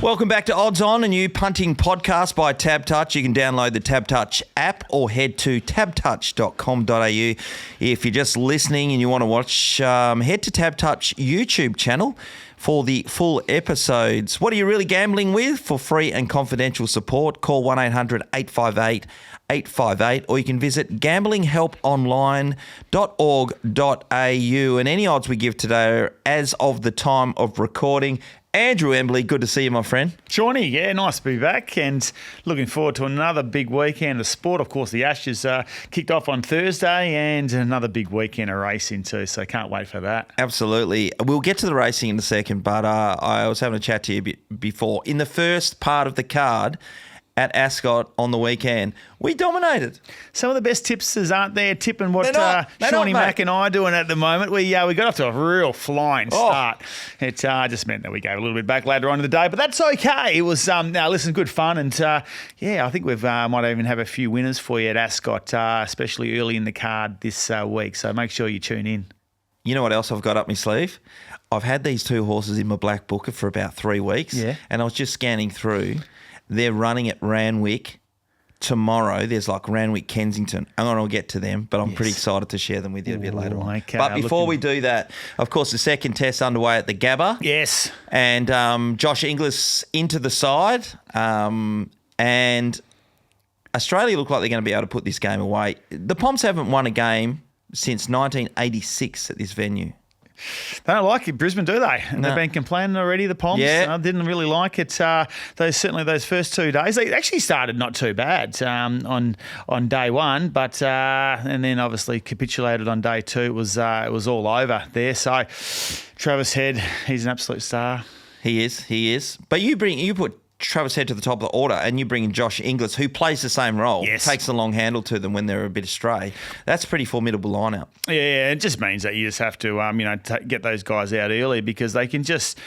Welcome back to Odds On, a new punting podcast by Tab Touch. You can download the Tab Touch app or head to tabtouch.com.au. If you're just listening and you want to watch, head to Tab Touch YouTube channel for the full episodes. What are you really gambling with? For free and confidential support, call 1-800-858-858, or you can visit gamblinghelponline.org.au. And any odds we give today are as of the time of recording. Andrew Embley, good to see you, my friend. Shawnee, yeah, nice to be back and looking forward to another big weekend of sport. Of course, the Ashes kicked off on Thursday and another big weekend of racing too, so can't wait for that. Absolutely. We'll get to the racing in a second, but I was having a chat to you before. In the first part of the card at Ascot on the weekend, we dominated. Some of the best tipsters aren't there tipping what They're Shawnee not, Mack and I are doing at the moment. We got off to a real flying start. It just meant that we gave a little bit back later on in the day, but that's okay. It was, good fun. And, I think we've might even have a few winners for you at Ascot, especially early in the card this week. So make sure you tune in. You know what else I've got up my sleeve? I've had these two horses in my black booker for about 3 weeks, and I was just scanning through. They're running at Randwick tomorrow. There's like Randwick Kensington. I'm going to get to them, but I'm pretty excited to share them with you a bit later on. Okay. But before we do that, of course, the second test underway at the Gabba. Yes. And Josh Inglis into the side. And Australia look like they're going to be able to put this game away. The Poms haven't won a game since 1986 at this venue. They don't like it, Brisbane, do they? And they've been complaining already, the Poms. Yeah. Didn't really like it. Those first 2 days. They actually started not too bad on day one, but and then obviously capitulated on day two. It was all over there. So Travis Head, he's an absolute star. He is. But you put Travis Head to the top of the order and you bring in Josh Inglis, who plays the same role, takes the long handle to them when they're a bit astray. That's a pretty formidable lineup. Yeah, it just means that you just have to, get those guys out early because they just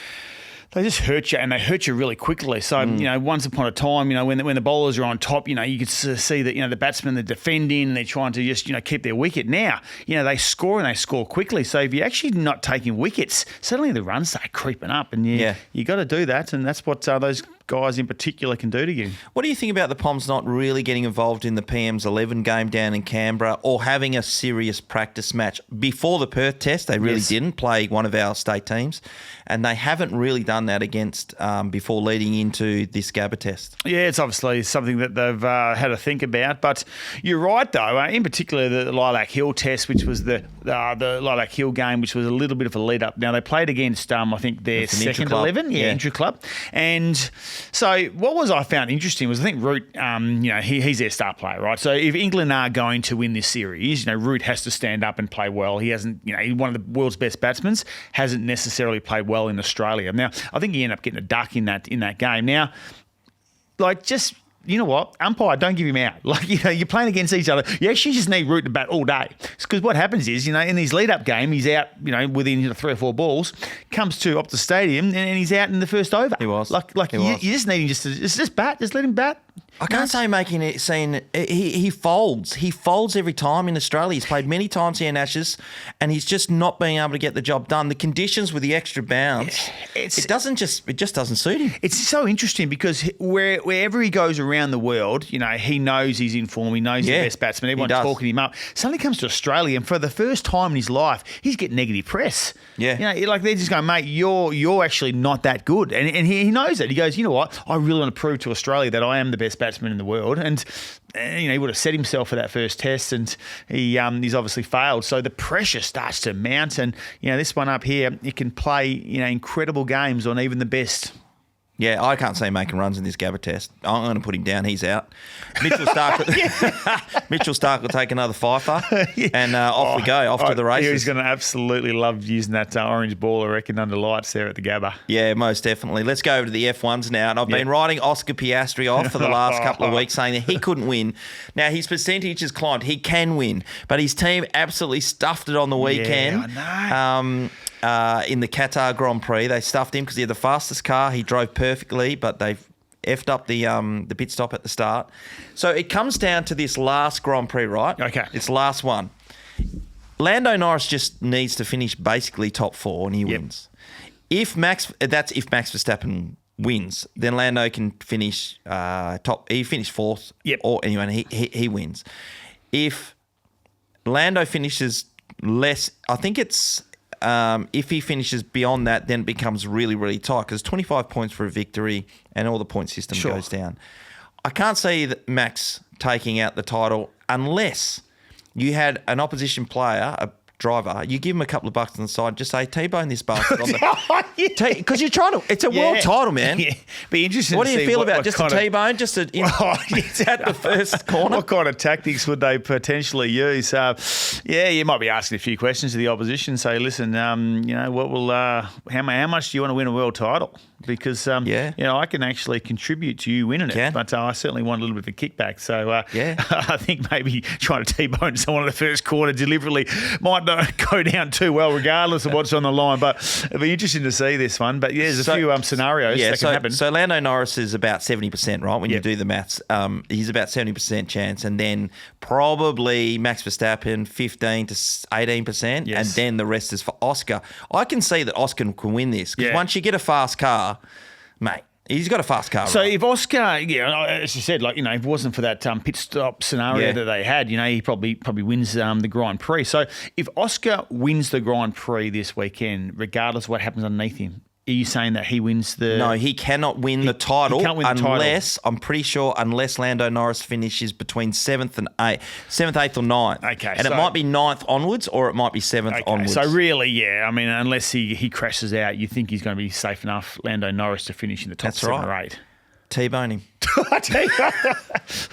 hurt you, and they hurt you really quickly. So, once upon a time, when the bowlers are on top, you could see that, the batsmen are defending, they're trying to just, keep their wicket. Now, they score and they score quickly. So if you're actually not taking wickets, suddenly the runs start creeping up, and you got to do that, and that's what those guys in particular can do to you. What do you think about the Poms not really getting involved in the PM's 11 game down in Canberra or having a serious practice match? Before the Perth test, they really didn't play one of our state teams, and they haven't really done that against before leading into this Gabba test. Yeah, it's obviously something that they've had to think about, but you're right though, in particular the Lilac Hill test, which was the Lilac Hill game, which was a little bit of a lead up. Now they played against I think their second 11, intra-club, and so what I found interesting was I think Root, he's their star player, right? So if England are going to win this series, Root has to stand up and play well. He hasn't, he's one of the world's best batsmen, hasn't necessarily played well in Australia. Now, I think he ended up getting a duck in that game. Now, you know what? Umpire, don't give him out. You're playing against each other. You actually just need Root to bat all day. Because what happens is, in his lead-up game, he's out, within 3 or 4 balls, comes to Optus Stadium, and he's out in the first over. He was. You just need him just bat. Just let him bat. I can't say making it saying he folds. He folds every time in Australia. He's played many times here in Ashes, and he's just not being able to get the job done. The conditions with the extra bounce, it just doesn't suit him. It's so interesting because wherever he goes around the world, he knows he's in form. He knows he's the best batsman. Everyone's talking him up. Suddenly comes to Australia, and for the first time in his life, he's getting negative press. Yeah, they're just going, mate, you're actually not that good, and he knows that. He goes, you know what? I really want to prove to Australia that I am the best batsman in the world, and he would have set himself for that first test, and he's obviously failed. So the pressure starts to mount, and this one up here, it can play incredible games on even the best. Yeah, I can't see him making runs in this Gabba test. I'm going to put him down. He's out. Mitchell Stark will take another fifer, and off we go, to the races. He's going to absolutely love using that orange ball, I reckon, under lights there at the Gabba. Yeah, most definitely. Let's go over to the F1s now. And I've been writing Oscar Piastri off for the last couple of weeks, saying that he couldn't win. Now, his percentage has climbed. He can win, but his team absolutely stuffed it on the weekend. Yeah, I know. In the Qatar Grand Prix, they stuffed him because he had the fastest car. He drove perfectly, but they effed up the pit stop at the start. So it comes down to this last Grand Prix, right? Okay. This last one. Lando Norris just needs to finish basically top 4 and he wins. If Max Verstappen wins, then Lando can finish top. He finished fourth. Yep. Or anyway, he wins. If Lando finishes less, I think it's if he finishes beyond that, then it becomes really, really tight because 25 points for a victory and all the point system goes down. I can't see that Max taking out the title unless you had an opposition player, a driver, you give him a couple of bucks on the side, just say T-bone this bastard on the because you're trying to. It's a world title, man. Yeah. Be interesting. What do you feel about what just a T-bone, just at the first corner? What kind of tactics would they potentially use? You might be asking a few questions to the opposition. Say, listen, what will how much do you want to win a world title? Because I can actually contribute to you winning it, but I certainly want a little bit of a kickback. So I think maybe trying to T-bone someone in the first quarter deliberately might not go down too well, regardless of what's on the line. But it'll be interesting to see this one. But there's a few scenarios that can happen. So Lando Norris is about 70%, right? When you do the maths, he's about 70% chance, and then probably Max Verstappen 15 to 18%, and then the rest is for Oscar. I can see that Oscar can win this because once you get a fast car, mate. He's got a fast car. So if Oscar, as you said, if it wasn't for that pit stop scenario that they had, he probably wins the Grand Prix. So if Oscar wins the Grand Prix this weekend, regardless of what happens underneath him, are you saying that he wins the... No, he cannot win the title unless, title. I'm pretty sure, unless Lando Norris finishes between 7th, 8th or 9th. Okay. And it might be 9th onwards or it might be 7th onwards. So really, unless he crashes out, you think he's going to be safe enough, Lando Norris, to finish in the top 7 or 8? T-bone him.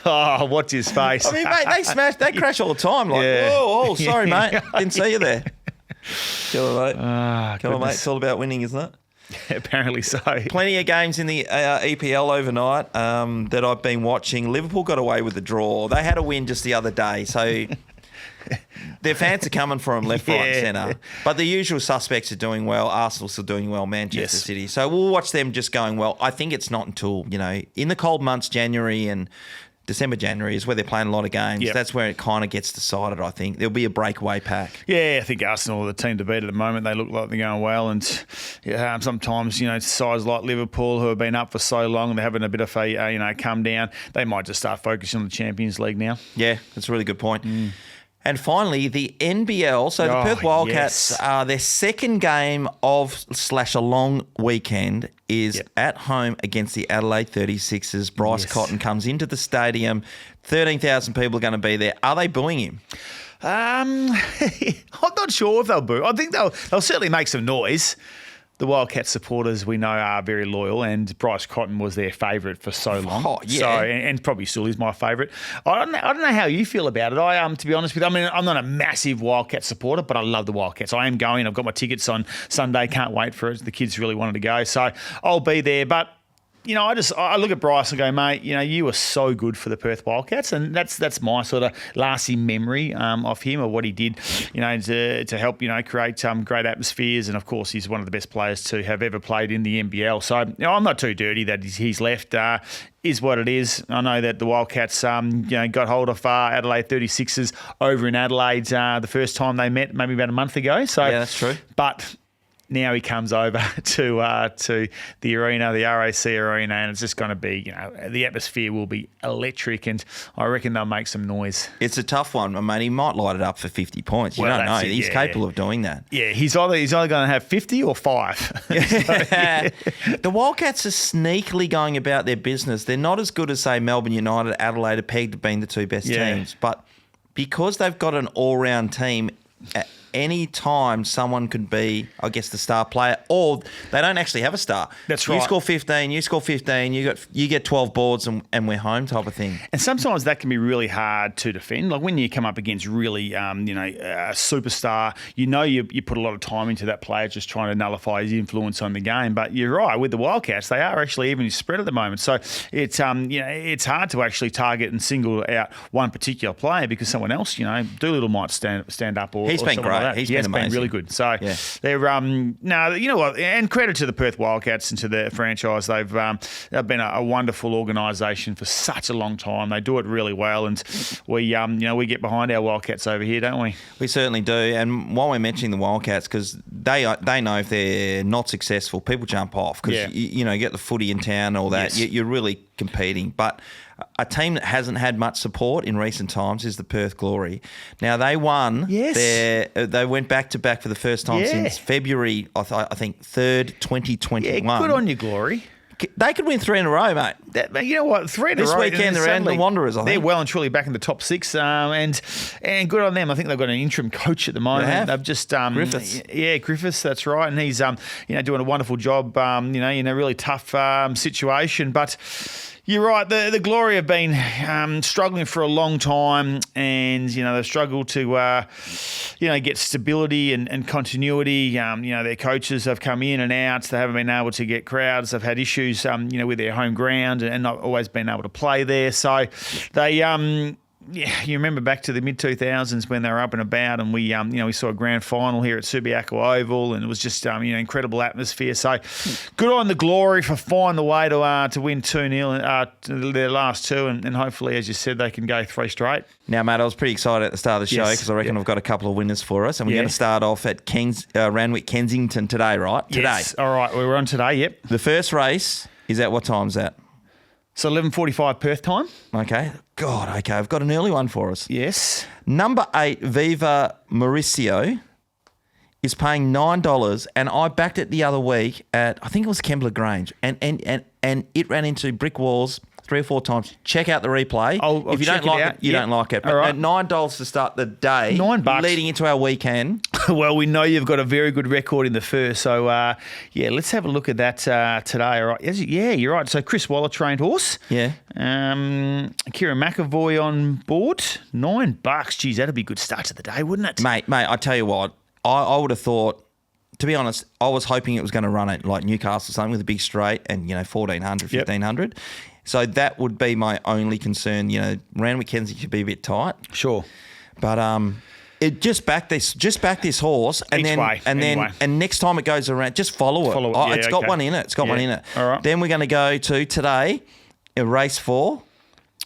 Oh, watch his face. I mean, mate, they crash all the time. Like, sorry, mate. Didn't see you there. Come on, mate. It's all about winning, isn't it? Apparently so. Plenty of games in the EPL overnight that I've been watching. Liverpool got away with the draw. They had a win just the other day, so their fans are coming for them left, right and centre. But the usual suspects are doing well. Arsenal's still doing well. Manchester City. So we'll watch them just going well. I think it's not until, in the cold months, January and December, January is where they're playing a lot of games. Yep. That's where it kind of gets decided, I think. There'll be a breakaway pack. Yeah, I think Arsenal are the team to beat at the moment. They look like they're going well. And sometimes, sides like Liverpool who have been up for so long and they're having a bit of a come down, they might just start focusing on the Champions League now. Yeah, that's a really good point. And finally, the NBL. So the Perth Wildcats, their second game a long weekend is at home against the Adelaide 36ers. Bryce Cotton comes into the stadium. 13,000 people are going to be there. Are they booing him? I'm not sure if they'll boo. I think they'll certainly make some noise. The Wildcats supporters we know are very loyal, and Bryce Cotton was their favourite for so long. Oh, yeah. So, and probably still is my favourite. I don't know how you feel about it. To be honest with you, I'm not a massive Wildcat supporter, but I love the Wildcats. I am going. I've got my tickets on Sunday. Can't wait for it. The kids really wanted to go, so I'll be there. But I look at Bryce and go, mate, you were so good for the Perth Wildcats, and that's my sort of lasting memory of him, of what he did, to help, create great atmospheres, and of course he's one of the best players to have ever played in the NBL. So I'm not too dirty that he's left. Is what it is. I know that the Wildcats, got hold of Adelaide 36ers over in Adelaide the first time they met, maybe about a month ago. So yeah, that's true. But now he comes over to the arena, the RAC arena, and it's just going to be, the atmosphere will be electric, and I reckon they'll make some noise. It's a tough one. I mean, he might light it up for 50 points. You don't know. He's capable of doing that. Yeah, he's either going to have 50 or 5. The Wildcats are sneakily going about their business. They're not as good as, say, Melbourne United, Adelaide are pegged to being the two best teams, but because they've got an all-round team, any time someone could be, I guess, the star player, or they don't actually have a star. That's right. You score 15, you get 12 boards, and we're home type of thing. And sometimes that can be really hard to defend. Like when you come up against really, a superstar, you put a lot of time into that player just trying to nullify his influence on the game. But you're right, with the Wildcats, they are actually evenly spread at the moment. So it's it's hard to actually target and single out one particular player because someone else, Doolittle might stand up or he's been great. Like He's been really good. So they're what? And credit to the Perth Wildcats and to the franchise. They've been a wonderful organisation for such a long time. They do it really well, and we get behind our Wildcats over here, don't we? We certainly do. And while we're mentioning the Wildcats, because they know if they're not successful, people jump off because you get the footy in town and all that. Yes. You're really competing. But a team that hasn't had much support in recent times is the Perth Glory. Now they won. Yes. They went back to back for the first time since February. I think 3rd, 2021. Yeah, good on you, Glory. They could win 3 in a row, mate. You know what? 3 in a row. This weekend they're at the Wanderers, I think. They're well and truly back in the top 6, and good on them. I think they've got an interim coach at the moment. They've just Griffiths. Yeah, Griffiths. That's right, and he's doing a wonderful job. In a really tough situation, but. You're right. The Glory have been struggling for a long time, and they've struggled to get stability and continuity. Their coaches have come in and out. They haven't been able to get crowds. They've had issues, with their home ground and not always been able to play there. So they. You remember back to the mid-2000s when they were up and about, and we saw a grand final here at Subiaco Oval, and it was just incredible atmosphere. So good on the Glory for finding the way to win 2-0 their last 2, and hopefully, as you said, they can go 3 straight. Now, mate, I was pretty excited at the start of the show because I reckon I've got a couple of winners for us, and we're going to start off at Randwick Kensington today, right? Today. Yes. All right, we're on today. Yep. The first race is at what time's that? So 11:45 Perth time. Okay. God, okay. I've got an early one for us. Yes. Number 8, Viva Mauricio, is paying $9, and I backed it the other week at, I think it was Kembla Grange, and it ran into brick walls 3 or 4 times. Check out the replay. I'll if you check don't like it out. it, you don't like it. But All right. at $9 to start the day, $9 leading into our weekend. Well, we know you've got a very good record in the first. So, let's have a look at that today. All right. Yeah, you're right. So, Chris Waller, trained horse. Yeah. Kieran McAvoy on board. $9. Geez, that'd be a good start to the day, wouldn't it? Mate, I tell you what, I would have thought, to be honest, I was hoping it was going to run it like Newcastle or something with a big straight and, 1,400, 1,500. So that would be my only concern. Randwick Kensington could be a bit tight. Sure. But it just back this horse, and and next time it goes around, just follow it. It's got one in it. It's got one in it. All right. Then we're going to go to today, race 4,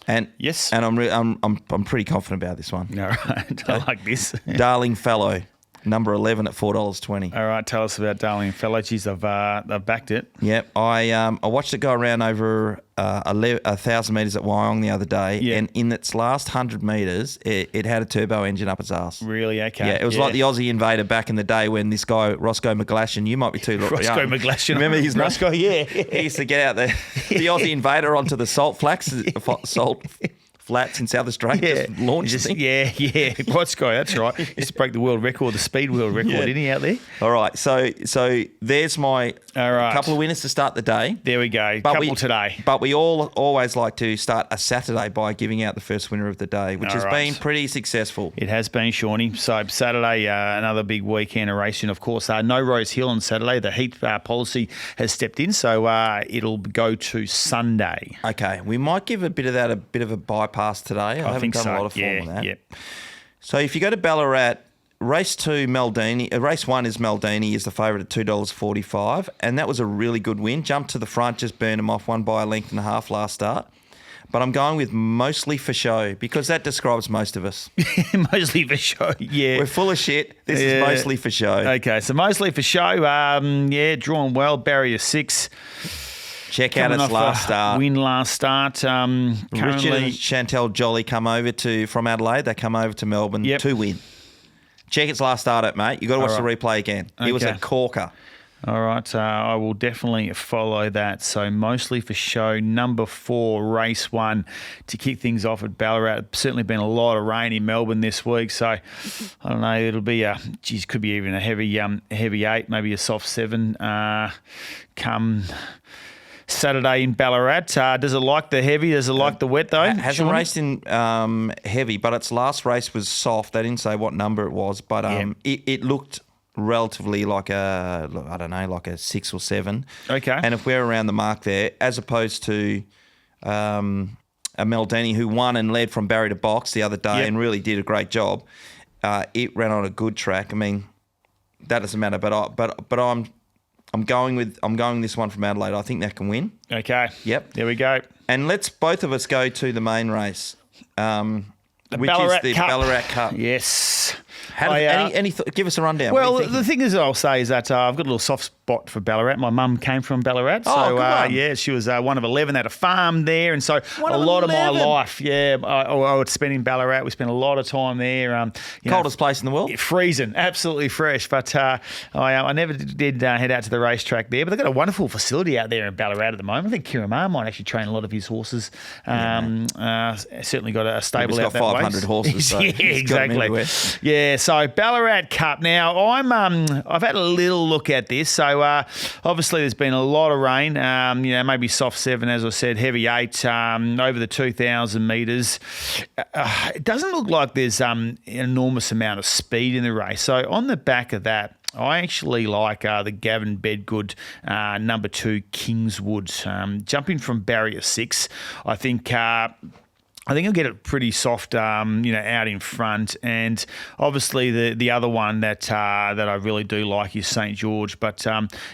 and I'm pretty confident about this one. All right. I like this. Darling Fellow, number 11 at $4.20. All right, tell us about Darling Fellow. Geez, they've backed it. Yep, I watched it go around over 1,000 metres at Wyong the other day, and in its last 100 metres, it had a turbo engine up its arse. Really? Okay. Yeah, it was like the Aussie Invader back in the day when this guy, Roscoe McGlashan, you might be too young. Roscoe McGlashan. Remember his name? Roscoe, yeah. He used to get out the Aussie Invader onto the salt flats in South Australia, just launch thing. Yeah. Roscoe, that's right. Used to break the world record, the speed world record, didn't he, out there? All right, so there's my couple of winners to start the day. There we go, couple today. But we always like to start a Saturday by giving out the first winner of the day, which has been pretty successful. It has been, Shawnee. So Saturday, another big weekend of racing, of course. No Rose Hill on Saturday. The heat policy has stepped in, so it'll go to Sunday. Okay, we might give a bit of a bypass today. I haven't think done so. a lot of form on that. Yep. So if you go to Ballarat, race 2, Maldini. Race 1 is Maldini, is the favourite at $2.45, and that was a really good win. Jumped to the front, just burned him off, won by a length and a half last start. But I'm going with mostly for show because that describes most of us. Mostly for show, yeah. We're full of shit. This is mostly for show. Okay, so mostly for show. Drawn well, barrier 6. Check out its last start. Win last start. Richard and Chantel Jolly come over from Adelaide. They come over to Melbourne to win. Check its last start up, mate. You've got to watch the replay again. It was a corker. All right, I will definitely follow that. So mostly for show, number 4, race 1 to kick things off at Ballarat. Certainly been a lot of rain in Melbourne this week, so I don't know. It'll be could be even a heavy 8, maybe a soft 7. Come Saturday in Ballarat. Does it like the heavy? Does it like the wet though? Hasn't raced in heavy, but its last race was soft. They didn't say what number it was, but it looked relatively like a 6 or 7. Okay. And if we're around the mark there, as opposed to a Maldini who won and led from barrier to box the other day and really did a great job, it ran on a good track. I mean, that doesn't matter, but I'm going this one from Adelaide. I think that can win. Okay. Yep. There we go. And let's both of us go to the main race, which Ballarat is the Cup. Ballarat Cup. Yes. Give us a rundown. Well, the thing is, I'll say is that I've got a little soft spot for Ballarat. My mum came from Ballarat, good she was one of 11. They had a farm there, and so One a of lot 11? of my life, I would spend in Ballarat. We spent a lot of time there. Coldest place in the world. Freezing, absolutely fresh. But I never did head out to the racetrack there. But they've got a wonderful facility out there in Ballarat at the moment. I think Kiramar might actually train a lot of his horses. Certainly got a stable out that way. 500 horses. So yeah, exactly. Yeah, so Ballarat Cup. Now I've had a little look at this. So obviously there's been a lot of rain. Maybe soft 7, as I said, heavy 8 over the 2,000 metres. It doesn't look like there's an enormous amount of speed in the race. So on the back of that, I actually like the Gavin Bedgood number 2 Kingswood jumping from barrier 6. I think he'll get it pretty soft, out in front, and obviously the other one that I really do like is St George, but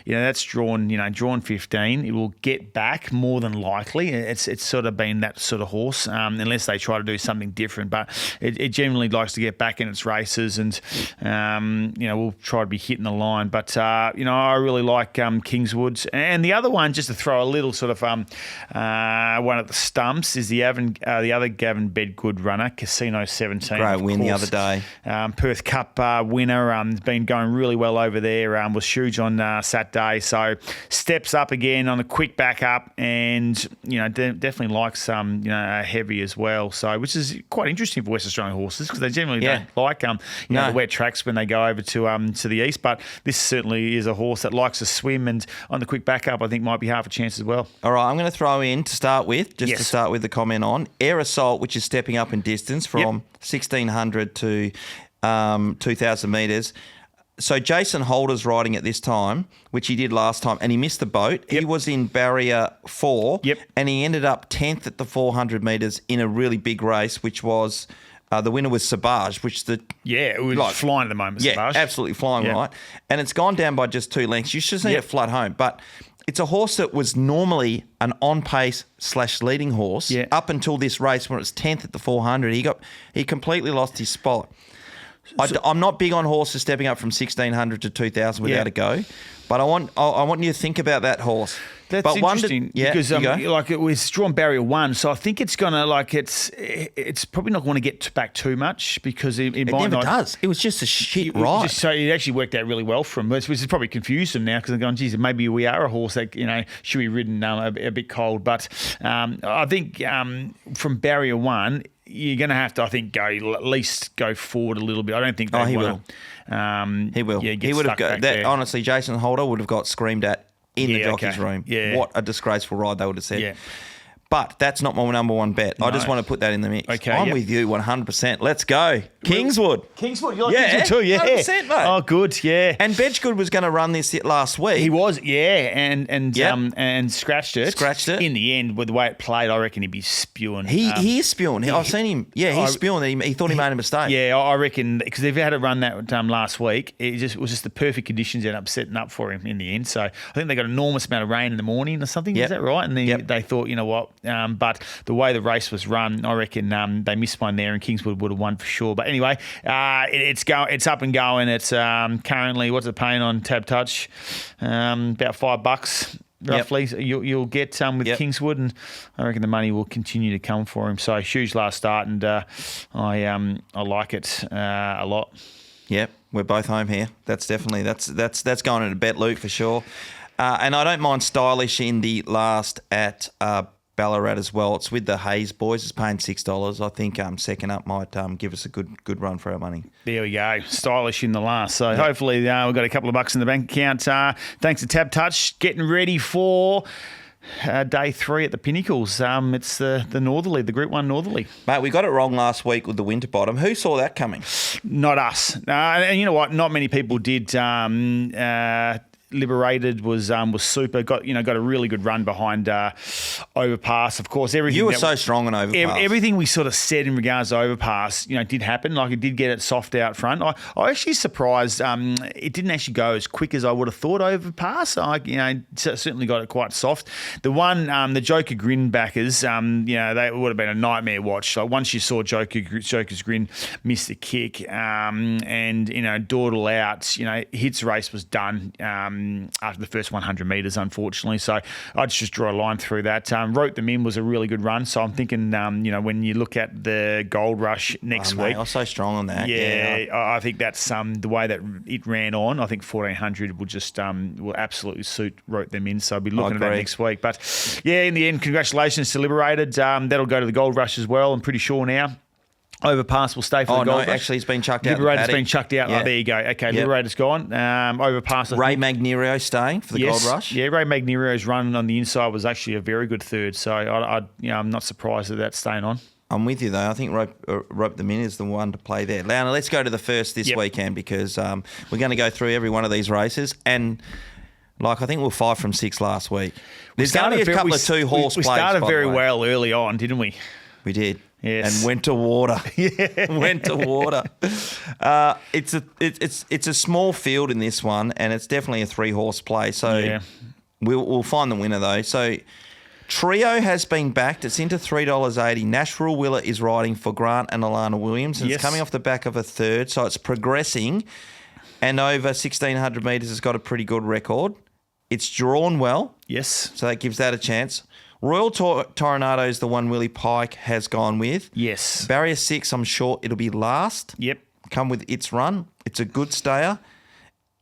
that's drawn 15. It will get back more than likely. It's sort of been that sort of horse, unless they try to do something different. But it generally likes to get back in its races, and we'll try to be hitting the line. But I really like Kingswood, and the other one, just to throw a little sort of one at the stumps, is the other Gavin Bedgood runner, Casino 17. Great win the other day. Perth Cup winner. Has been going really well over there. Was huge on Saturday. So steps up again on a quick back up, and definitely likes heavy as well. So which is quite interesting for West Australian horses, because they generally don't like the wet tracks when they go over to the east. But this certainly is a horse that likes to swim, and on the quick back up, I think might be half a chance as well. All right, I'm going to throw in to start with the comment on Aerosol, which is stepping up in distance from 1,600 to 2,000 metres. So Jason Holder's riding at this time, which he did last time, and he missed the boat. He was in barrier 4, and he ended up 10th at the 400 metres in a really big race, which was the winner was Sabaj, which it was flying at the moment. Sabaj. Absolutely flying, right? And it's gone down by just 2 lengths. You should see it flat home, but it's a horse that was normally an on-pace / leading horse up until this race when it was 10th at the 400. He completely lost his spot. I'm not big on horses stepping up from 1,600 to 2,000 without a go, but I want you to think about that horse. That's interesting because it was drawn barrier 1, so I think it's gonna it's probably not going to get back too much, because it might never not. Does. It was just a shit ride. So it actually worked out really well for him, which has probably confused them now, because they're going, geez, maybe we are a horse that should be ridden a bit cold. But I think from barrier 1, you're going to have to, I think, at least go forward a little bit. I don't think he will. He will. He would have got that. Honestly, Jason Holder would have got screamed at in the jockey's room. Yeah. What a disgraceful ride, they would have said. Yeah. But that's not my number 1 bet. No. I just want to put that in the mix. Okay, I'm with you 100%. Let's go. Kingswood. You like Kingswood too, 100%, mate. Oh, good, yeah. And Bedgood was going to run this last week. He was, and scratched it. In the end, with the way it played, I reckon he'd be spewing. He is spewing. I've seen him. Yeah, he's spewing. He thought he made a mistake. Yeah, I reckon, because if he had to run that last week, it was just the perfect conditions ended up setting up for him in the end. So I think they got an enormous amount of rain in the morning or something. Is that right? And then they thought, you know what? But the way the race was run, I reckon they missed one there, and Kingswood would have won for sure. But anyway, it's up and going. It's currently, what's it paying on Tab Touch? About $5 roughly. So you'll get with Kingswood, and I reckon the money will continue to come for him. So huge last start, and I like it a lot. Yep, we're both home here. That's definitely that's going in a bet, Luke, for sure. And I don't mind Stylish in the last at Ballarat as well. It's with the Hayes boys. It's paying $6. I think second up might give us a good run for our money. There we go. Stylish in the last. So hopefully we've got a couple of bucks in the bank account. Thanks to Tab Touch. Getting ready for day 3 at the Pinnacles. It's the Northerly, the Group 1 Northerly. Mate, we got it wrong last week with the Winterbottom. Who saw that coming? Not us. And you know what? Not many people did. Liberated was super. Got a really good run behind Overpass. Of course, everything You were so strong on Overpass. Everything we sort of said in regards to Overpass, did happen. Like it did get it soft out front. I actually surprised. It didn't actually go as quick as I would have thought. Overpass. Certainly got it quite soft. The one, the Joker Grin backers, they would have been a nightmare watch. So once you saw Joker's Grin miss the kick, and dawdle out, Hit's race was done. After the first 100 metres, unfortunately. So I'd just draw a line through that. Wrote Them In was a really good run. So I'm thinking, when you look at the Gold Rush next week. I was so strong on that. Yeah. I think that's the way that it ran on. I think 1400 will just will absolutely suit Wrote Them In. So I'll be looking at that next week. But yeah, in the end, congratulations to Liberated. That'll go to the Gold Rush as well, I'm pretty sure now. Overpass will stay for the Gold Rush. Actually, he's been chucked out. Liberator's been chucked out. Yeah. Oh, there you go. Okay, Liberator's gone. Overpass. Ray Magnerio staying for the Gold Rush. Yeah, Ray Magnerio's run on the inside was actually a very good third. So I'm not surprised that that's staying on. I'm with you though. I think Rope Them In is the one to play there. Now let's go to the first this weekend because we're going to go through every one of these races and. I think we were 5 from 6 last week. There's going to be a couple of 2-horse plays. We started very well early on, didn't we? We did. Yes. And went to water. Went to water. It's a small field in this one, and it's definitely a 3-horse play. So we'll find the winner though. So Trio has been backed. It's into $3.80. Nashville Willer is riding for Grant and Alana Williams. And it's coming off the back of a third, so it's progressing. And over 1,600 metres has got a pretty good record. It's drawn well. Yes. So that gives that a chance. Royal Toronado is the one Willie Pike has gone with. Yes. Barrier 6, I'm sure it'll be last. Yep. Come with its run. It's a good stayer.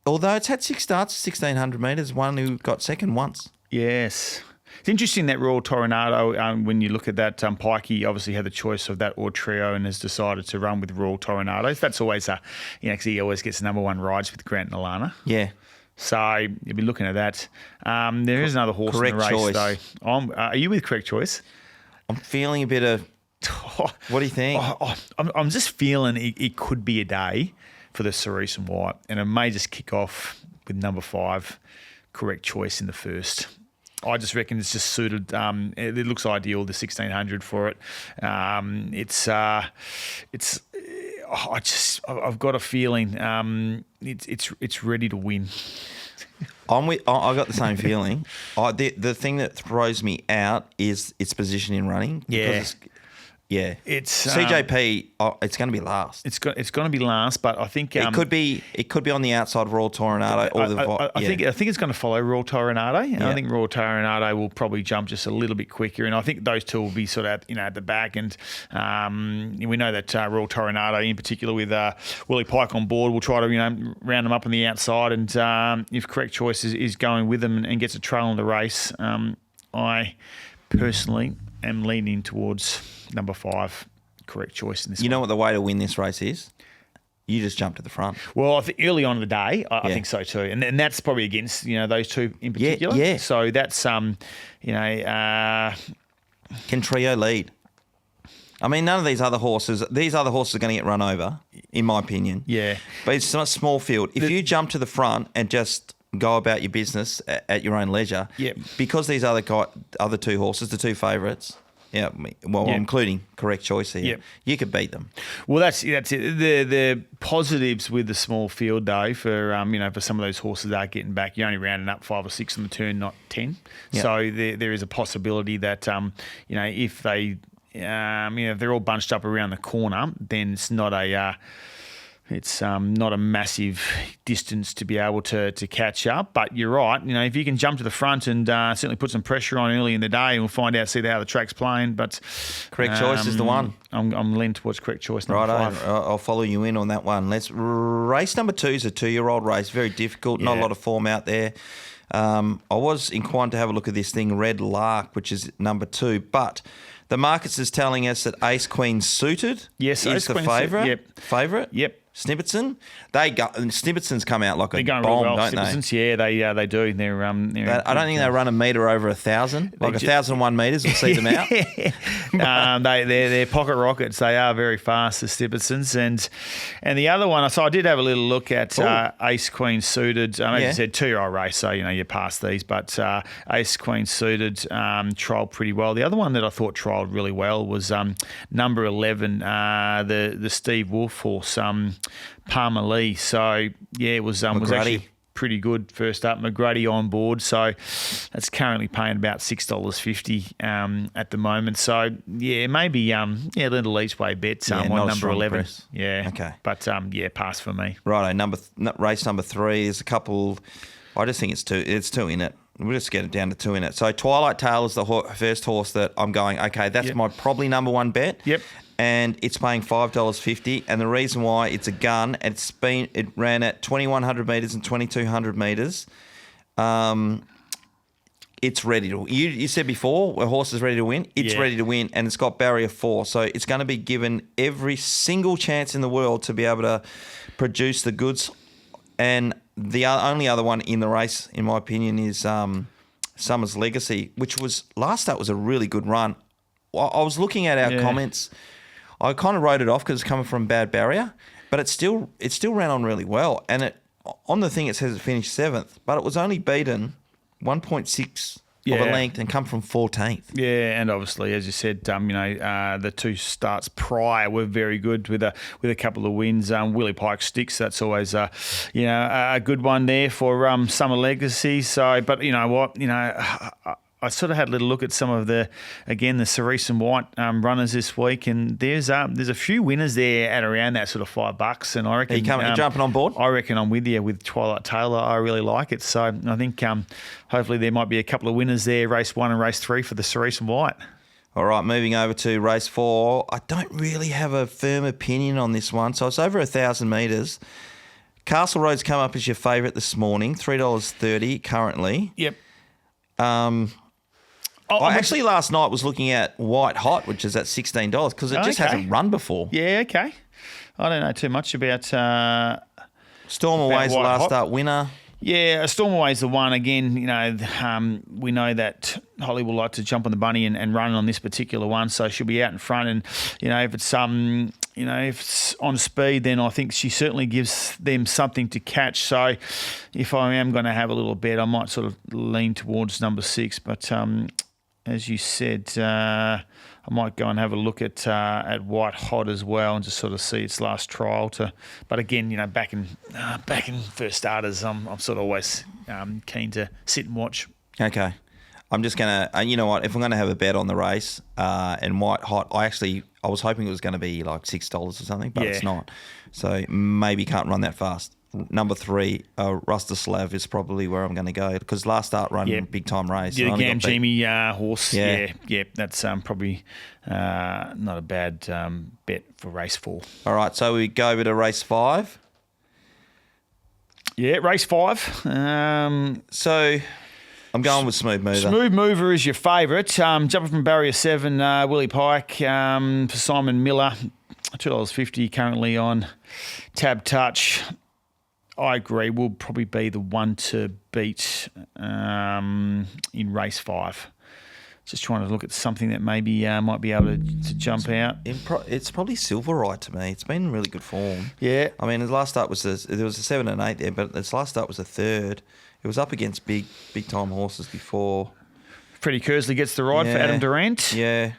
Although it's had 6 starts, 1,600 metres, one who got second once. Yes. It's interesting that Royal Toronado, when you look at that, Pikey obviously had the choice of that or Trio and has decided to run with Royal Toronado. That's always because he always gets number 1 rides with Grant and Alana. Yeah. So you'll be looking at that. There is another horse in the race, choice. though. Are you with Correct Choice? I'm feeling a bit of... What do you think? I'm just feeling it could be a day for the Cerise and White, and it may just kick off with number 5, Correct Choice in the first. I just reckon it's just suited. It looks ideal, the 1,600 for it. I've got a feeling it's ready to win. I got the same feeling. The thing that throws me out is its position in running. It's CJP. It's going to be last. It's going to be last, but I think it could be on the outside of Royal Toronado. I think it's going to follow Royal Toronado. And I think Royal Toronado will probably jump just a little bit quicker, and I think those two will be sort of at the back. And we know that Royal Toronado, in particular, with Willie Pike on board, will try to round them up on the outside. And if Correct Choice is going with them and gets a trail in the race, I personally am leaning towards number 5, Correct Choice in this. You know what the way to win this race is? You just jump to the front. Well, I think early on in the day, I think so too, and that's probably against those two in particular. Yeah. So that's Can Trio lead? I mean, none of these other horses. These other horses are going to get run over, in my opinion. Yeah. But it's not a small field. If you jump to the front and just go about your business at your own leisure, because these other 2 horses, the 2 favourites. Yeah, including Correct Choice here. Yep. You could beat them. Well, that's it. The positives with the small field though for for some of those horses that are getting back, you're only rounding up 5 or 6 on the turn, not 10. Yep. So there is a possibility that if they if they're all bunched up around the corner, then it's not a massive distance to be able to catch up. But you're right. If you can jump to the front and certainly put some pressure on early in the day, and we'll find out, see how the track's playing. But Correct Choice is the one. I'm leaning towards Correct Choice. Number 5. I'll follow you in on that one. Race number 2 is a 2-year-old race. Very difficult. Not a lot of form out there. I was inclined to have a look at this thing, Red Lark, which is number 2, but the markets is telling us that Ace Queen Suited is the favourite. Yep. Favourite? Yep. Snibbertson. Snibbertson's come out like a They're going bomb, really well. don't they? Simpsons, yeah, they do. They're I don't think they run a metre over 1,000. Like 1,001 metres will see them out. They're pocket rockets. They are very fast, the Stippersons. And the other one, so I did have a little look at Ace Queen suited. As you said, 2-year-old race, so you pass these. But Ace Queen suited trialled pretty well. The other one that I thought trialled really well was number 11, the Steve Wolf horse, Palmer Lee. So yeah, it was actually pretty good first up. McGrady on board, so that's currently paying about $6.50 at the moment. So yeah, maybe little each way bet on number 11. Press. Yeah, okay, but pass for me. Righto, race number 3 is a couple. I just think it's two in it. We'll just get it down to 2 in it. So Twilight Tale is the first horse that I'm going, okay, that's my probably number 1 bet. Yep. And it's paying $5.50. And the reason why, it's a gun. It ran at 2,100 metres and 2,200 metres. It's ready to. You said before, a horse is ready to win. It's ready to win, and it's got barrier 4, so it's going to be given every single chance in the world to be able to produce the goods. And the only other one in the race, in my opinion, is Summer's Legacy, which was last up was a really good run. I was looking at our comments. I kind of wrote it off because it's coming from bad barrier, but it still ran on really well. And on the thing it says it finished 7th, but it was only beaten 1.6 of a length and come from 14th. Yeah, and obviously, as you said, the 2 starts prior were very good with a couple of wins. Willie Pike sticks. That's always a good one there for Summer Legacy. So, but you know what, I sort of had a little look at some of the Cerise and White runners this week, and there's a few winners there at around that sort of $5, and I reckon you're jumping on board. I reckon I'm with you with Twilight Taylor. I really like it, so I think hopefully there might be a couple of winners there, race 1 and race 3 for the Cerise and White. All right, moving over to race 4. I don't really have a firm opinion on this one, so it's over 1,000 metres. Castle Road's come up as your favourite this morning, $3.30 currently. Yep. Actually, last night was looking at White Hot, which is at $16 because it just hasn't run before. Yeah, okay. I don't know too much about Storm Away's the last start winner. Yeah, Storm Away's the one. Again, we know that Holly will like to jump on the bunny and run on this particular one, so she'll be out in front. And if it's if it's on speed, then I think she certainly gives them something to catch. So, if I am going to have a little bet, I might sort of lean towards number 6. But as you said, I might go and have a look at White Hot as well and just sort of see its last trial. But again, back in first starters, I'm sort of always keen to sit and watch. Okay, I'm just gonna. You know what? If I'm going to have a bet on the race and White Hot, I was hoping it was going to be like $6 or something, but it's not. So maybe can't run that fast. Number 3, Rustislav is probably where I'm going to go because last start run big time race. Yeah, the Gamgee horse. Yeah, that's probably not a bad bet for race 4. All right, so we go over to race 5. Yeah, race 5. So I'm going with Smooth Mover. Smooth Mover is your favourite. Jumping from barrier 7, Willie Pike for Simon Miller, $2.50 currently on Tab Touch. I agree, will probably be the one to beat in race 5. Just trying to look at something that maybe might be able to jump out. It's probably Silver Right to me. It's been in really good form. Yeah. I mean, his last start was there was a 7 and 8 there, but its last start was a 3rd. It was up against big time horses before. Freddie Kersley gets the ride for Adam Durant. Yeah.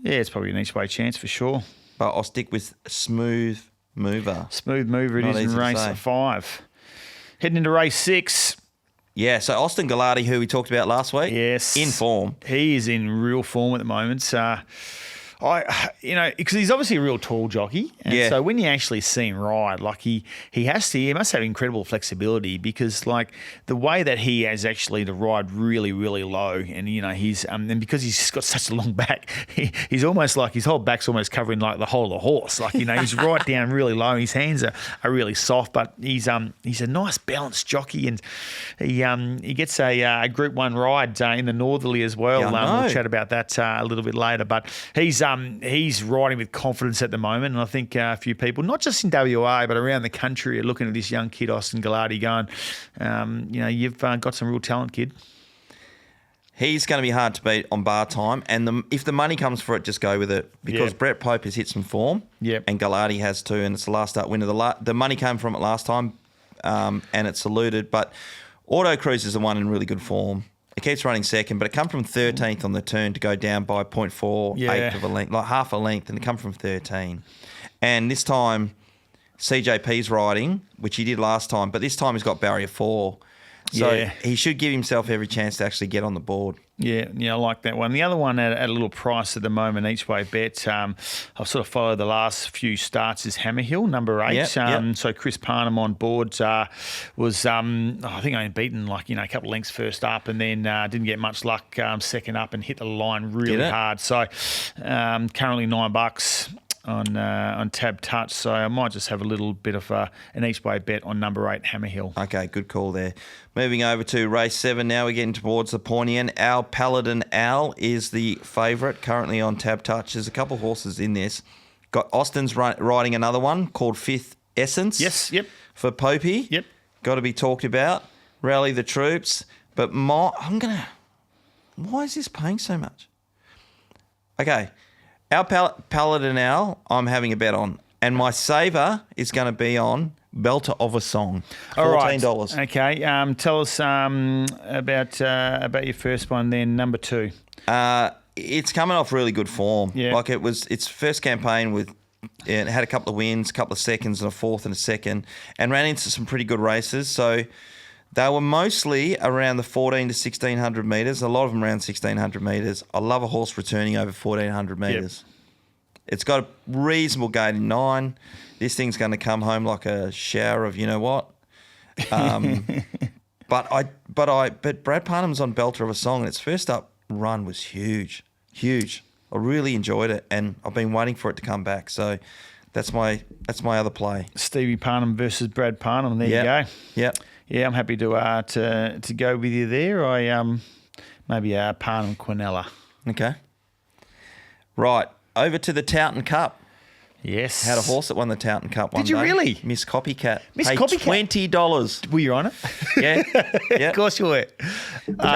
Yeah, it's probably an each way chance for sure. But I'll stick with Smooth Mover. Smooth Mover it is in race 5. Heading into race 6. Yeah, so Austin Gallardi, who we talked about last week, yes, in form. He is in real form at the moment. Because he's obviously a real tall jockey, and so when you actually see him ride, like he must have incredible flexibility because like the way that he has actually to ride really, really low, and he's and because he's got such a long back, he's almost like his whole back's almost covering like the whole of the horse. Like he's right down really low. His hands are really soft, but he's a nice balanced jockey, and he gets a Group 1 ride in the Northerly as well. Yeah, we'll chat about that a little bit later, but he's he's riding with confidence at the moment, and I think a few people, not just in WA but around the country, are looking at this young kid, Austin Gallardi, going, you've got some real talent, kid. He's going to be hard to beat on bar time, and if the money comes for it, just go with it, because Brett Pope has hit some form, and Gallardi has too, and it's the last start winner. The money came from it last time, and it's saluted, but Auto Cruise is the one in really good form. It keeps running second, but it come from 13th on the turn to go down by 0.48 of a length, like half a length, and it come from 13. And this time, CJP's riding, which he did last time, but this time he's got barrier 4. So he should give himself every chance to actually get on the board. Yeah, I like that one. The other one at a little price at the moment, each way bet, I've sort of followed the last few starts, is Hammerhill, number 8. So Chris Parnham on board was, I think, only beaten a couple of lengths first up, and then didn't get much luck second up and hit the line really hard. So currently $9 on Tab Touch, so I might just have a little bit of an each way bet on number 8, Hammerhill. Okay, good call there. Moving over to race 7 now, we're getting towards the pointy end. Our Paladin Al is the favourite currently on Tab Touch. There's a couple of horses in this. Got Austin's riding another one called Fifth Essence. Yes, yep. For Popey. Yep. Got to be talked about. Rally the troops. But why is this paying so much? Okay. Our Paladin Al, I'm having a bet on. And my saver is going to be on Belter of a Song, $14. Right. Okay. Tell us about your first one then, number 2. It's coming off really good form. Yeah. Like it was its first campaign it had a couple of wins, a couple of seconds and a fourth and a second, and ran into some pretty good races. So they were mostly around the 14 to 1600 metres, a lot of them around 1600 metres. I love a horse returning over 1400 metres. Yep. It's got a reasonable gate in 9. This thing's going to come home like a shower of you know what. But Brad Parnham's on Belter of a Song, and its first up run was huge. I really enjoyed it, and I've been waiting for it to come back. So that's my other play. Stevie Parnham versus Brad Parnham. There you go. Yep. Yeah, I'm happy to go with you there. Maybe Parnham Quinella. Okay. Right, over to the Towton Cup. Yes. Had a horse that won the Towton Cup one day. Did you really? Miss Copycat. Miss Copycat? $20. Were you on it? Yeah. Of course you were.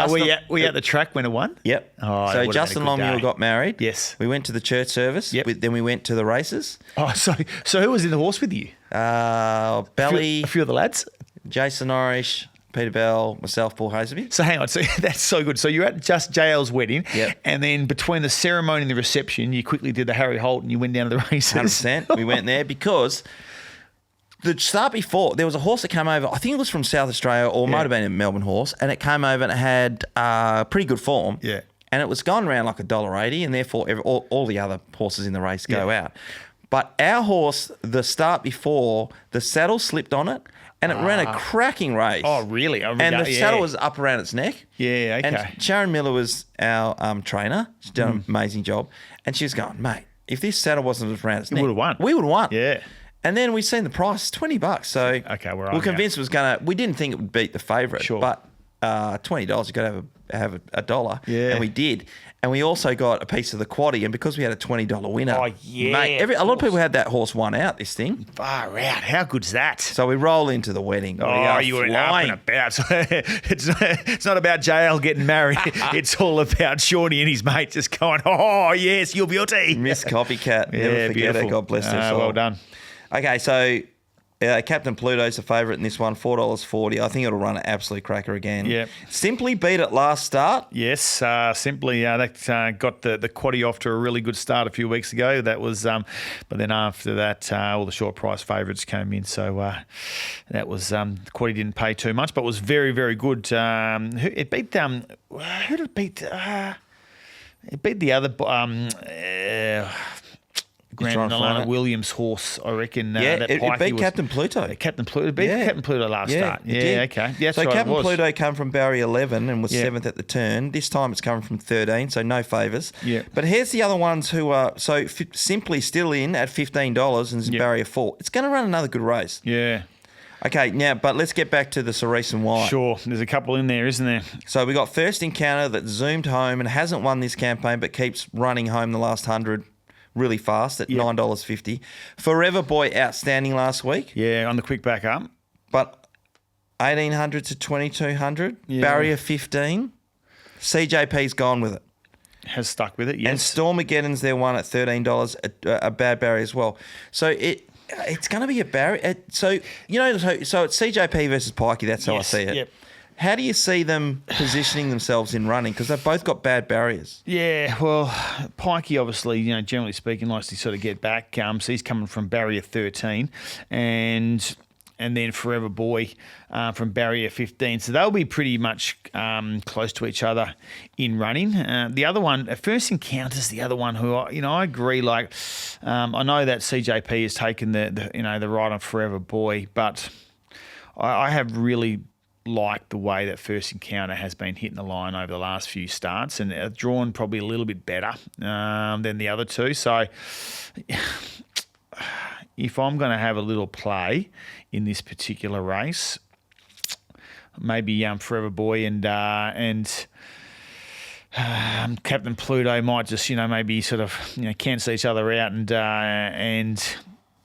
Were you at the track when it won? Yep. Oh, so Justin Longmuir got married. Yes. We went to the church service. Yep. Then we went to the races. Oh, so who was in the horse with you? Belly. A few of the lads? Jason Orish, Peter Bell, myself, Paul Hazelby. So hang on, so that's so good. So you're at just JL's wedding, and then between the ceremony and the reception, you quickly did the Harry Holt and you went down to the races. 100%. We went there because the start before, there was a horse that came over, I think it was from South Australia or might have been a Melbourne horse, and it came over and it had pretty good form. Yeah. And it was going around like $1.80, and therefore all the other horses in the race go out. But our horse, the start before, the saddle slipped on it, and it ran a cracking race. Oh, really? And the saddle was up around its neck. Yeah, okay. And Sharon Miller was our trainer. She's done an amazing job. And she was going, mate, if this saddle wasn't around its neck, would have won. We would have won. Yeah. And then we seen the price, $20. So okay, we're convinced it was going to. We didn't think it would beat the favourite. Sure. But $20, you've got to have a dollar. Yeah. And we did. And we also got a piece of the quaddie, and because we had a $20 winner, mate, a lot of people had that horse won out, this thing. Far out. How good's that? So we roll into the wedding. You were up and about. It's not about JL getting married. It's all about Shawnee and his mate just going, oh, yes, you're beauty. Miss Copycat. Never forget beautiful. her. God bless her soul. Well done. Okay, so Captain Pluto's the favourite in this one, $4.40. I think it'll run an absolute cracker again. Yep. Simply beat it last start. Yes, Simply that got the quaddie off to a really good start a few weeks ago. That was, but then after that, all the short price favourites came in. So that was the quaddie didn't pay too much, but was very, very good. It beat who did it beat? It beat the other. Grant Alana Williams' horse, I reckon. It beat Captain Pluto. Captain Pluto beat Captain Pluto last start. Yeah, okay. Yeah, so Captain Pluto came from barrier 11 and was 7th at the turn. This time it's coming from 13, so no favours. Yeah. But here's the other ones who are Simply still in at $15 and is barrier 4. It's going to run another good race. Yeah. Okay, now, but let's get back to the Cerise and White. Sure, there's a couple in there, isn't there? So we got First Encounter that zoomed home and hasn't won this campaign but keeps running home the last 100. really fast at $9.50. Forever Boy outstanding last week, Yeah, on the quick back up. but 1,800 to 2,200, Yeah. barrier 15. CJP's gone with it. Has stuck with it, yes. And Stormageddon's their one at $13, a bad barrier as well. So it's going to be a barrier. So it's CJP versus Pikey. That's how I see it. Yep. How do you see them positioning themselves in running? Because they've both got bad barriers. Yeah, well, Pikey obviously, generally speaking, likes to sort of get back. So he's coming from barrier 13, and then Forever Boy from barrier 15. So they'll be pretty much close to each other in running. The other one, First Encounter's the other one who I agree. Like, I know that CJP has taken the ride on Forever Boy, but I have really liked the way that First Encounter has been hitting the line over the last few starts, and drawn probably a little bit better than the other two. So if I'm going to have a little play in this particular race, maybe Forever Boy and Captain Pluto might just maybe sort of cancel each other out, and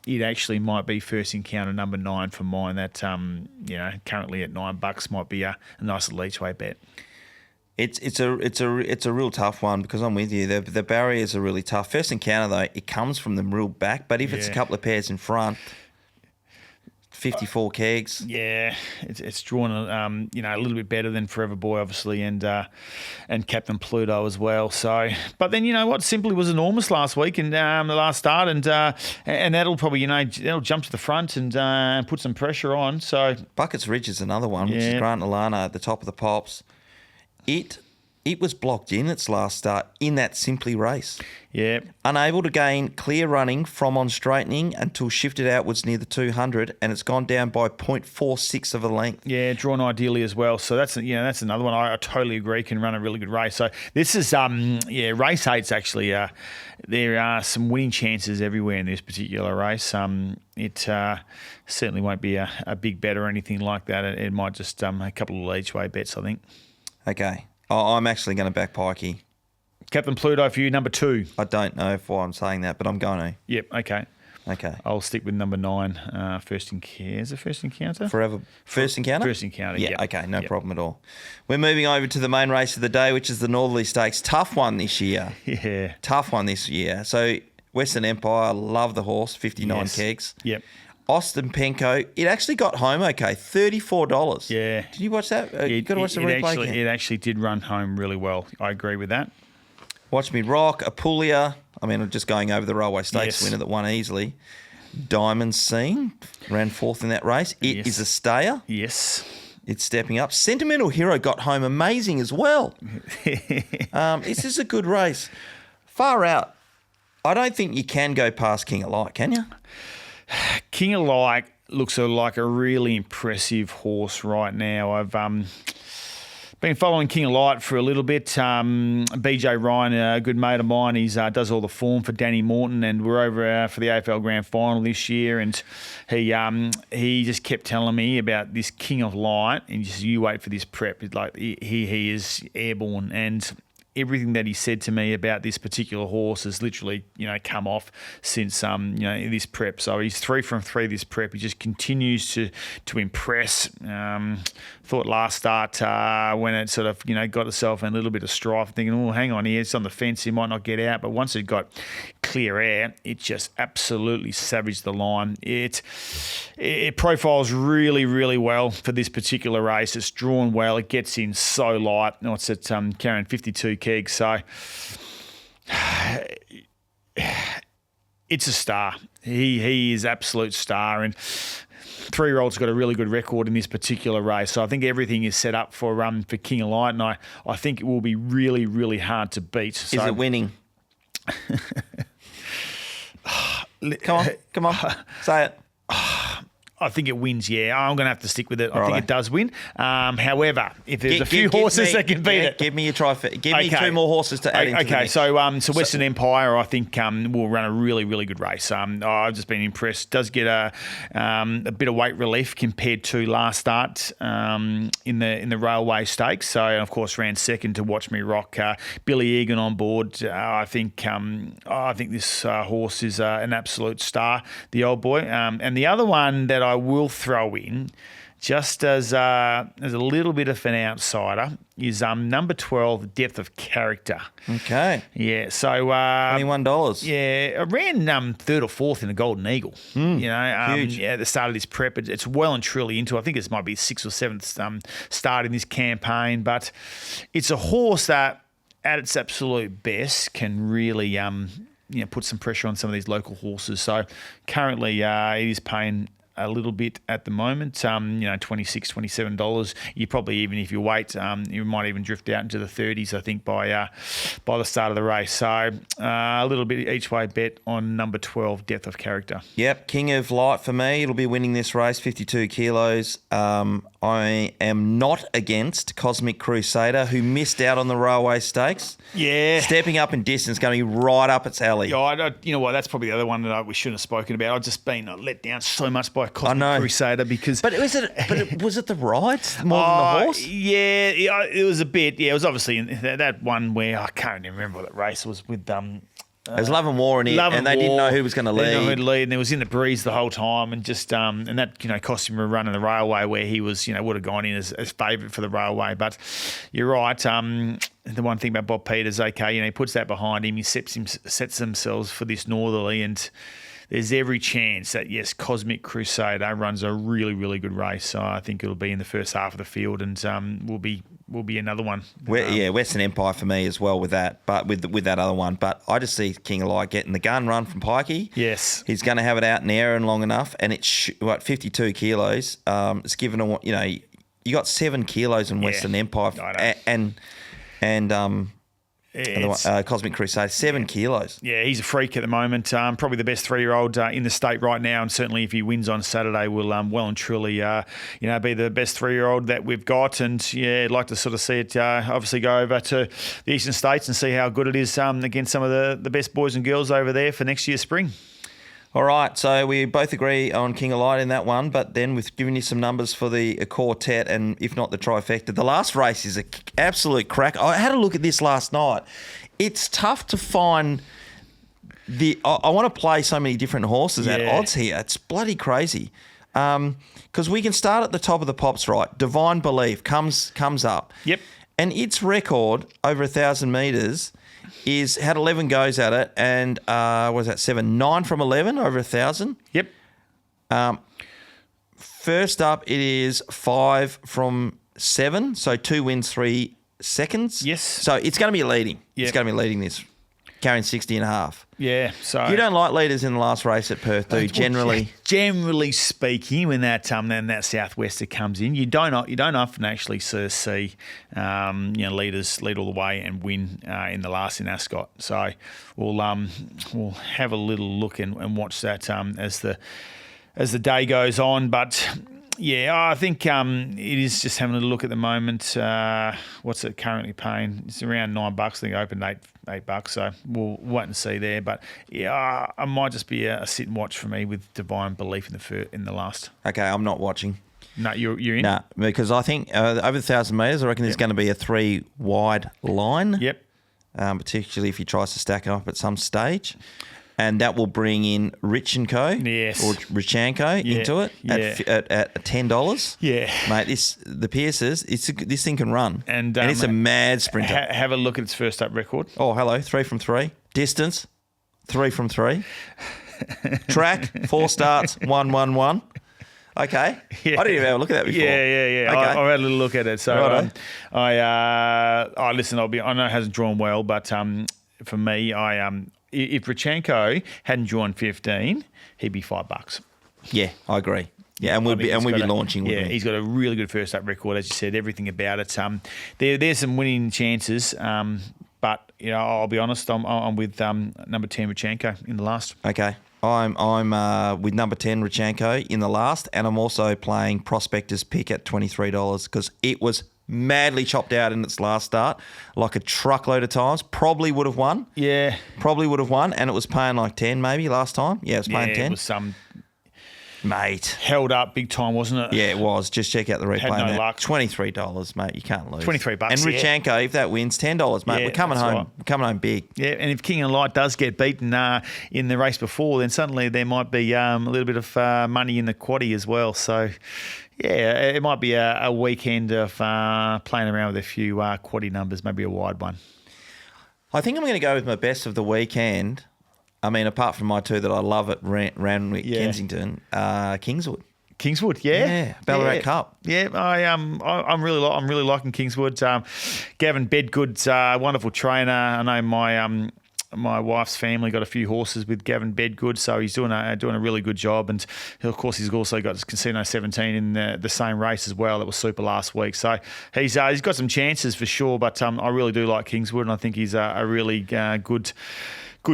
it actually might be First Encounter number 9 for mine. That currently at $9 might be a nice little each way bet. It's a real tough one because I'm with you. The barriers are really tough. First Encounter though, it comes from the real back, but if it's a couple of pairs in front, 54 kegs. Yeah, it's drawn a little bit better than Forever Boy obviously, and Captain Pluto as well. So, but then what, Simply was enormous last week and the last start, and that'll probably that'll jump to the front and put some pressure on. So Buckets Ridge is another one, which is Grant Alana at the top of the pops. It was blocked in its last start in that Simply race. Yeah. Unable to gain clear running from on straightening until shifted outwards near the 200, and it's gone down by 0.46 of a length. Yeah, drawn ideally as well. So that's another one I totally agree can run a really good race. So this is race 8's actually there are some winning chances everywhere in this particular race. It certainly won't be a big bet or anything like that. It might just a couple of each way bets, I think. Okay. I'm actually going to back Pikey. Captain Pluto for you, number 2. I don't know why I'm saying that, but I'm going to. Yep, okay. Okay. I'll stick with number 9, First Encounter. Is it First Encounter? Forever. First Encounter? First Encounter, yeah. Okay, no problem at all. We're moving over to the main race of the day, which is the Northerly Stakes. Tough one this year. Yeah. Tough one this year. So Western Empire, love the horse, 59 kegs. Yep. Austin Penco, it actually got home okay, $34. Yeah. Did you watch that? You got to watch the replay. It actually did run home really well. I agree with that. Watch Me Rock, Apulia. I mean, I'm just going over the Railway Stakes winner that won easily. Diamond Scene ran 4th in that race. It is a stayer. Yes. It's stepping up. Sentimental Hero got home amazing as well. This is a good race. Far out. I don't think you can go past King of Light, can you? King of Light looks like a really impressive horse right now. I've been following King of Light for a little bit. BJ Ryan, a good mate of mine, he does all the form for Danny Morton, and we're over for the AFL Grand Final this year, and he just kept telling me about this King of Light, and just you wait for this prep. It's like he is airborne, and everything that he said to me about this particular horse has literally, come off since, this prep. So he's 3 from 3 this prep. He just continues to impress. Thought last start when it sort of, got itself in a little bit of strife, thinking, oh, hang on here, it's on the fence, he might not get out. But once it got clear air, it just absolutely savaged the line. It profiles really, really well for this particular race. It's drawn well. It gets in so light. It's at carrying 52 kegs. So it's a star. He is absolute star, and 3-year-old's got a really good record in this particular race. So I think everything is set up for King of Light, and I think it will be really, really hard to beat. So, is it winning? Come on, say it. I think it wins, yeah. I'm going to have to stick with it. I Righto. think it does win. However, if there's a few horses that can beat it. Give me your trifecta. Give me 2 more horses to add into the mix. So Western Empire, I think, will run a really, really good race. I've just been impressed. Does get a bit of weight relief compared to last start in the Railway Stakes. So, and of course, ran second to Watch Me Rock. Billy Egan on board. I think this horse is an absolute star, the old boy. And the other one that I will throw in, just as a little bit of an outsider, is number 12, Depth of Character. Okay. Yeah, so $21. Yeah, I ran third or fourth in the Golden Eagle. Huge. At the start of this prep, it's well and truly into. I think this might be 6th or 7th start in this campaign, but it's a horse that, at its absolute best, can really put some pressure on some of these local horses. So currently, it is paying a little bit at the moment, $26, $27. You probably, even if you wait, you might even drift out into the 30s, I think, by the start of the race. So a little bit each way bet on number 12, Depth of Character. Yep, King of Light for me. It'll be winning this race, 52 kilos. I am not against Cosmic Crusader, who missed out on the Railway Stakes. Yeah. Stepping up in distance, going to be right up its alley. Yeah, you know what? That's probably the other one that we shouldn't have spoken about. I've just been let down so much by Cosmic Crusader because. But was it the rides more than the horse? Yeah, it was a bit. Yeah, it was obviously that one where I can't even remember what that race was with. There's Love and War in it, and they didn't know who was going to lead. They didn't know who'd lead, and it was in the breeze the whole time, and just and that cost him a run in the Railway where he was would have gone in as favourite for the Railway. But you're right. The one thing about Bob Peters, he puts that behind him. He sets themselves for this northerly, and there's every chance that, yes, Cosmic Crusader runs a really, really good race. So I think it'll be in the first half of the field, and will be another one. Western Empire for me as well with that, but with that other one. But I just see King of Light getting the gun run from Pikey. Yes. He's going to have it out in air and long enough, and it's 52 kilos. It's given you got 7 kilos in Western Empire, and Cosmic Crusade, 7 kilos. Yeah, he's a freak at the moment. Probably the best 3-year-old in the state right now, and certainly if he wins on Saturday, will well and truly, be the best 3-year-old that we've got. And I'd like to sort of see it obviously go over to the Eastern States and see how good it is against some of the best boys and girls over there for next year's spring. All right, so we both agree on King of Light in that one, but then we've given you some numbers for the quartet and, if not, the trifecta. The last race is an absolute crack. I had a look at this last night. It's tough to find I want to play so many different horses at odds here. It's bloody crazy. Because we can start at the top of the pops, right? Divine Belief comes up. Yep. And its record over 1,000 metres is had 11 goes at it, and was that 9 from 11 over 1,000? Yep. First up, it is 5 from 7, so 2 wins, 3 seconds. Yes. So it's going to be leading. Yep. It's going to be leading this, carrying 60.5. Yeah, so you don't like leaders in the last race at Perth, do you? Generally speaking, when that southwester comes in, you don't often actually see leaders lead all the way and win in the last in Ascot. So we'll have a little look and watch that as the day goes on, but. Yeah, I think it is just having a look at the moment. What's it currently paying? It's around $9. I think it opened $8, so we'll wait and see there. But yeah, I might just be a sit and watch for me with Divine Belief in the last. Okay, I'm not watching. No, you're in. No, because I think over 1,000 metres, I reckon there's going to be a 3 wide line. Yep. Particularly if he tries to stack it up at some stage. And that will bring in Rich & Co. Yes. Or Richanko into it at $10. Yeah. Mate, the Pierces, this thing can run. And it's a mad sprinter. Have a look at its first up record. Oh, hello, 3 from 3. Distance, 3 from 3. Track, 4 starts, 1-1-1. Okay. Yeah. I didn't even have a look at that before. Yeah. Okay. I've had a little look at it. So listen, I know it hasn't drawn well, but for me, if Richanko hadn't drawn 15, he'd be $5. Yeah, I agree. Yeah, and we'd be launching. Yeah, he's got a really good first up record, as you said. Everything about it. There's some winning chances, but I'll be honest. I'm with number 10 Richanko in the last. Okay. I'm with number 10, Richanko, in the last, and I'm also playing Prospector's Pick at $23 because it was madly chopped out in its last start, like a truckload of times. Probably would have won. Yeah. Probably would have won, and it was paying like 10 maybe last time. Yeah, it was paying 10. It was Mate. held up big time, wasn't it? Yeah, it was. Just check out the replay. Had no luck. $23, mate. You can't lose. $23. And Richanko, if that wins, $10, mate. Yeah, We're coming home. right. We're coming home big. Yeah, and if King and Light does get beaten in the race before, then suddenly there might be a little bit of money in the quaddie as well. So, yeah, it might be a weekend of playing around with a few quaddie numbers, maybe a wide one. I think I'm going to go with my best of the weekend. I mean, apart from my two that I love at Randwick, Kensington, Kingswood. Kingswood, yeah, Ballarat Cup. Yeah, I'm really liking Kingswood. Gavin Bedgood's a wonderful trainer. I know my wife's family got a few horses with Gavin Bedgood, so he's doing a really good job. And of course, he's also got Casino 17 in the same race as well. That was super last week, so he's got some chances for sure. But I really do like Kingswood, and I think he's a really good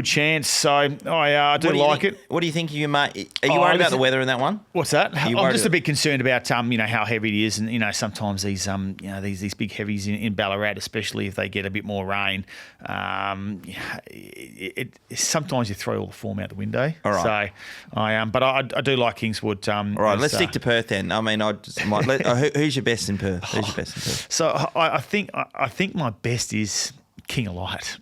chance. So I do like it. What do you think? Are you worried about the weather in that one? What's that? I'm just a bit concerned about how heavy it is, and sometimes these these big heavies in Ballarat, especially if they get a bit more rain, sometimes you throw all the form out the window. All right. So I do like Kingswood. All right, let's stick to Perth then. I mean, who's your best in Perth? Who's your best in Perth? So I think my best is King of Light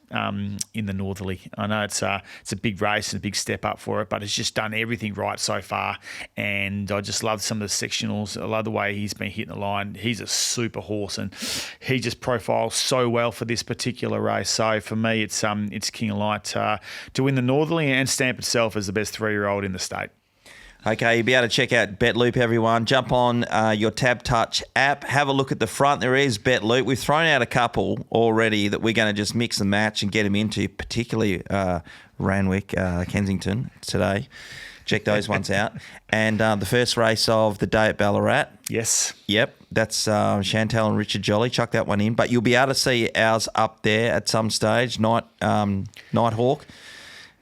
in the Northerly. I know it's a big race and a big step up for it, but it's just done everything right so far. And I just love some of the sectionals. I love the way he's been hitting the line. He's a super horse, and he just profiles so well for this particular race. So for me, it's King of Light to win the Northerly and stamp itself as the best 3-year-old in the state. Okay, you'll be able to check out Bet Loop, everyone. Jump on your Tab Touch app. Have a look at the front. There is Bet Loop. We've thrown out a couple already that we're going to just mix and match and get them into, particularly Randwick, Kensington today. Check those ones out. And the first race of the day at Ballarat. Yes. Yep, that's Chantal and Richard Jolly. Chuck that one in. But you'll be able to see ours up there at some stage. Nighthawk.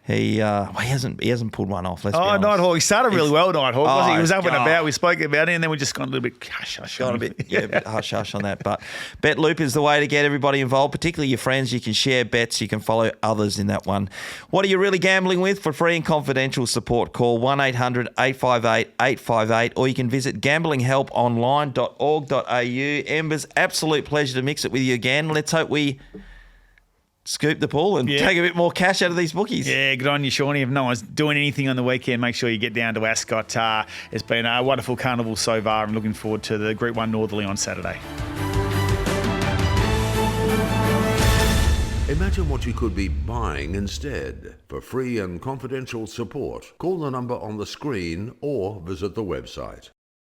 He hasn't pulled one off. Let's be honest. Nighthawk. He started really well, Nighthawk. Wasn't he? He was up and God. about. We spoke about it, and then we just got a little bit hush-hush. Got a bit hush-hush on that. But Bet Loop is the way to get everybody involved, particularly your friends. You can share bets. You can follow others in that one. What are you really gambling with? For free and confidential support, call 1-800-858-858, or you can visit gamblinghelponline.org.au. Embers, absolute pleasure to mix it with you again. Let's hope we scoop the pool and take a bit more cash out of these bookies. Yeah, good on you, Shaun. If no one's doing anything on the weekend, make sure you get down to Ascot. It's been a wonderful carnival so far. I'm looking forward to the Group 1 Northerly on Saturday. Imagine what you could be buying instead. For free and confidential support, call the number on the screen or visit the website.